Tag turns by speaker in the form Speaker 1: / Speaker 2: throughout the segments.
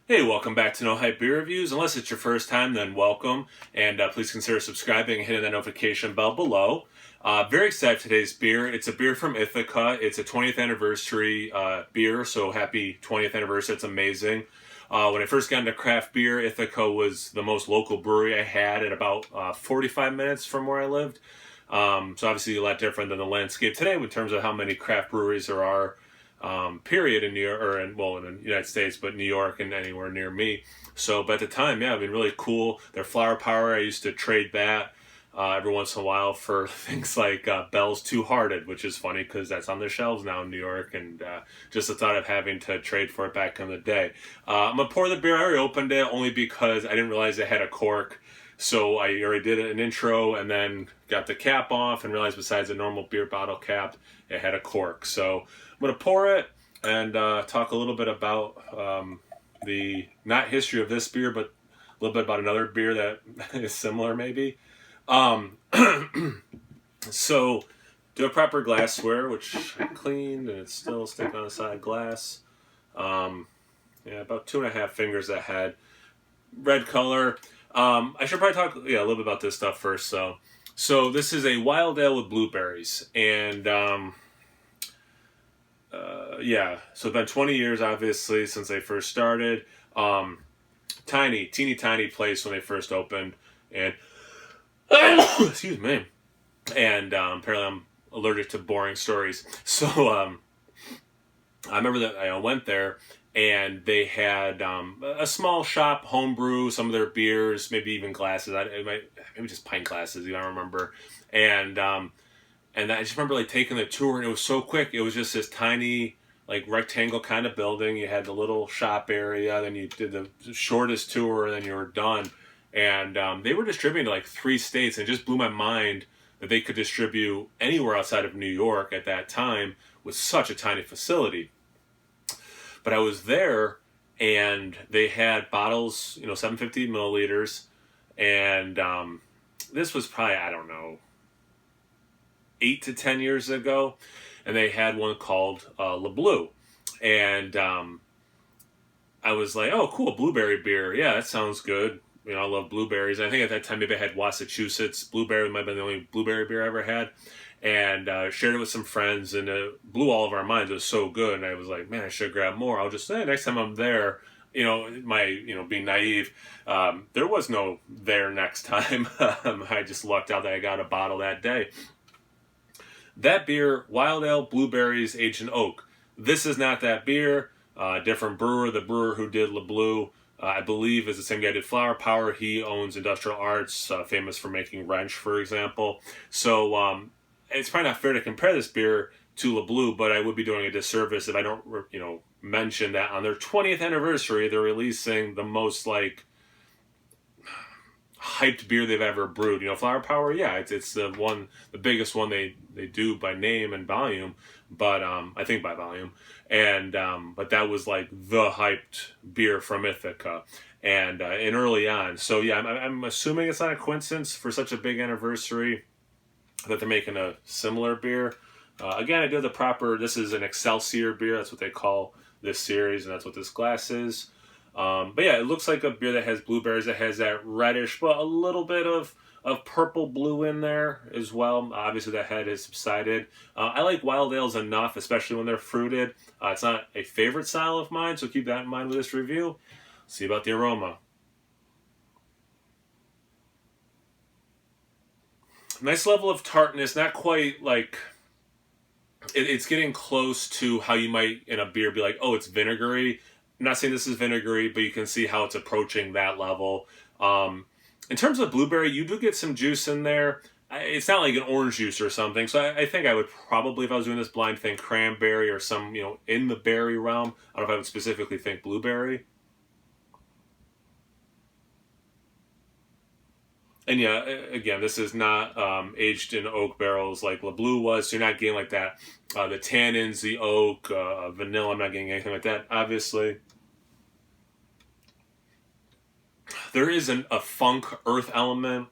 Speaker 1: Hey, welcome back to No Hype Beer Reviews. Unless it's your first time, then welcome. And please consider subscribing and hitting that notification bell below. Very excited for today's beer. It's a beer from Ithaca. It's a 20th anniversary beer, so happy 20th anniversary. It's amazing. When I first got into craft beer, Ithaca was the most local brewery I had at about 45 minutes from where I lived. So obviously a lot different than the landscape today in terms of how many craft breweries there are. Period in New York, or in the United States, but New York and anywhere near me. So, but at the time, yeah, I mean, really cool. Their flower power, I used to trade that every once in a while for things like Bell's Two Hearted, which is funny because that's on the shelves now in New York, and just the thought of having to trade for it back in the day. I'm gonna pour the beer. I already opened it only because I didn't realize it had a cork. So I already did an intro and then got the cap off and realized besides a normal beer bottle cap, it had a cork. So I'm going to pour it and talk a little bit about the, not history of this beer, but a little bit about another beer that is similar maybe. So do a proper glassware, which I cleaned and it's still sticking on the side glass. About 2.5 fingers ahead. Red color. I should probably talk a little bit about this stuff first. So this is a wild ale with blueberries, and so it's been 20 years obviously since they first started. Teeny tiny place when they first opened, and excuse me, and apparently I'm allergic to boring stories. So I remember that I went there. And they had a small shop, homebrew, some of their beers, maybe even glasses. Maybe just pint glasses, I don't remember. And I just remember like taking the tour, and it was so quick. It was just this tiny, like rectangle kind of building. You had the little shop area, then you did the shortest tour, and then you were done. And they were distributing to like 3 states, and it just blew my mind that they could distribute anywhere outside of New York at that time with such a tiny facility. But I was there, and they had bottles, 750 milliliters, and this was probably, I don't know, 8 to 10 years ago, and they had one called Le Bleu, and I was like, oh, cool, blueberry beer, yeah, that sounds good. I love blueberries. I think at that time maybe I had Massachusetts blueberry. Might have been the only blueberry beer I ever had. And shared it with some friends, and it blew all of our minds. It was so good, and I was like, man, I should grab more. I'll just say next time I'm there, being naive, there was no there next time. I just lucked out that I got a bottle that day. That beer, wild ale, blueberries, aged in oak. This is not that beer. Different brewer. The brewer who did Le Bleu, I believe, is the same guy who did Flower Power. He owns Industrial Arts, famous for making Wrench, for example. So it's probably not fair to compare this beer to Le Bleu, but I would be doing a disservice if I don't, mention that on their 20th anniversary, they're releasing the most hyped beer they've ever brewed. Flower Power, yeah, it's the biggest one they do by name and volume, but I think by volume, and but that was like the hyped beer from Ithaca, and early on. So yeah, I'm assuming it's not a coincidence for such a big anniversary that they're making a similar beer. Again, I did the proper, this is an Excelsior beer, that's what they call this series, and that's what this glass is. But yeah, it looks like a beer that has blueberries, that has that reddish, but a little bit of purple blue in there as well. Obviously, that head has subsided. I like wild ales enough, especially when they're fruited. It's not a favorite style of mine, so keep that in mind with this review. See about the aroma. Nice level of tartness, not quite like, it's getting close to how you might in a beer be like, oh, it's vinegary. I'm not saying this is vinegary, but you can see how it's approaching that level. In terms of blueberry, you do get some juice in there. It's not like an orange juice or something. So I think I would probably, if I was doing this blind, think cranberry or some, in the berry realm. I don't know if I would specifically think blueberry. And yeah, again, this is not aged in oak barrels like Le Bleu was, so you're not getting like that. The tannins, the oak, vanilla, I'm not getting anything like that, obviously. There is a funk earth element.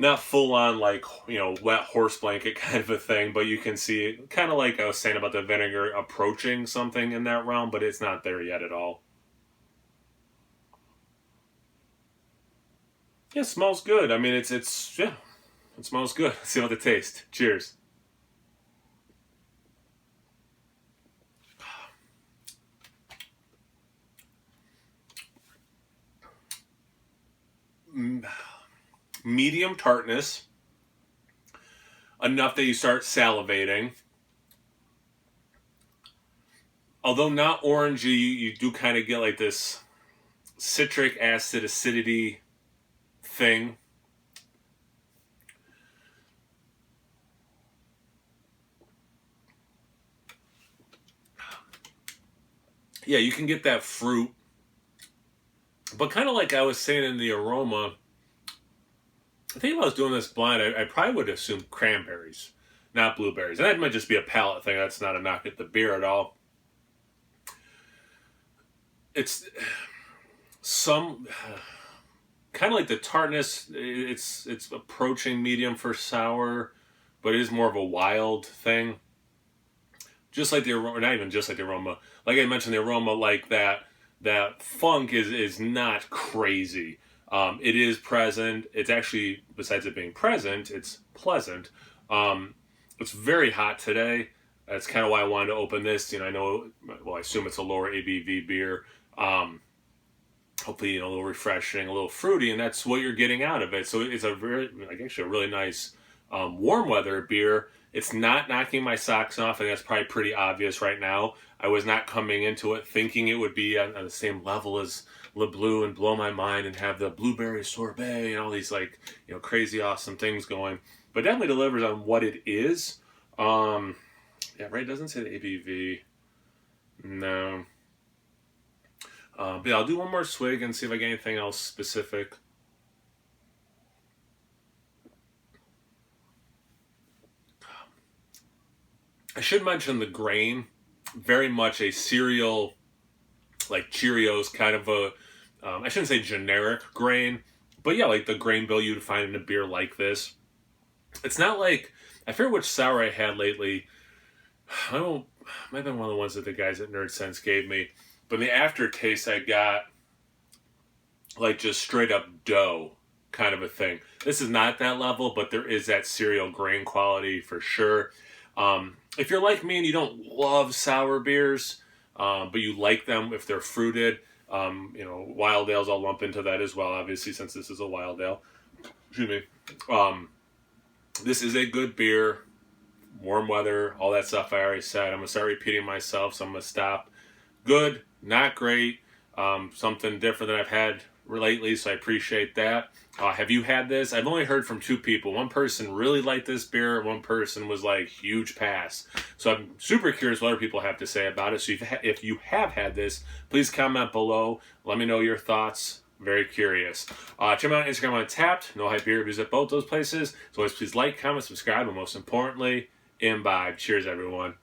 Speaker 1: Not full on like, wet horse blanket kind of a thing, but you can see, kind of like I was saying about the vinegar, approaching something in that realm, but it's not there yet at all. Yeah, it smells good. I mean, yeah, it smells good. Let's see what the taste. Cheers. Medium tartness, enough that you start salivating. Although not orangey, you do kind of get like this citric acid acidity thing. Yeah, you can get that fruit, but kind of like I was saying in the aroma, I think if I was doing this blind, I probably would assume cranberries, not blueberries. And that might just be a palate thing. That's not a knock at the beer at all. It's some kind of like the tartness. It's approaching medium for sour, but it is more of a wild thing. Just like the aroma, not even just like the aroma. Like I mentioned, the aroma, like that funk is not crazy. It is present. It's actually, besides it being present, it's pleasant. It's very hot today. That's kind of why I wanted to open this. I know, well, I assume it's a lower ABV beer. Hopefully, a little refreshing, a little fruity, and that's what you're getting out of it. So it's actually a really nice warm weather beer. It's not knocking my socks off, and that's probably pretty obvious right now. I was not coming into it thinking it would be on the same level as Le Bleu and blow my mind and have the blueberry sorbet and all these crazy awesome things going. But definitely delivers on what it is. Yeah, right. It doesn't say the ABV. No. But yeah, I'll do one more swig and see if I get anything else specific. I should mention the grain. Very much a cereal, like Cheerios, kind of a, I shouldn't say generic grain, but yeah, like the grain bill you'd find in a beer like this. It's not like, I forget which sour I had lately. I don't, might have been one of the ones that the guys at Nerd Sense gave me. But in the aftertaste, I got like just straight up dough kind of a thing. This is not that level, but there is that cereal grain quality for sure. If you're like me and you don't love sour beers, but you like them if they're fruited, wild ales I'll lump into that as well, obviously, since this is a wild ale. Excuse me. This is a good beer. Warm weather, all that stuff I already said. I'm going to start repeating myself, so I'm going to stop. Good, not great. Something different than I've had lately, so I appreciate that. Have you had this? I've only heard from two people. One person really liked this beer. One person was like, huge pass. So I'm super curious what other people have to say about it. So if you have had this, please comment below. Let me know your thoughts. Very curious. Check me out on Instagram on Tapped. No Hype Beer Reviews at both those places. So always please like, comment, subscribe, and most importantly, imbibe. Cheers, everyone.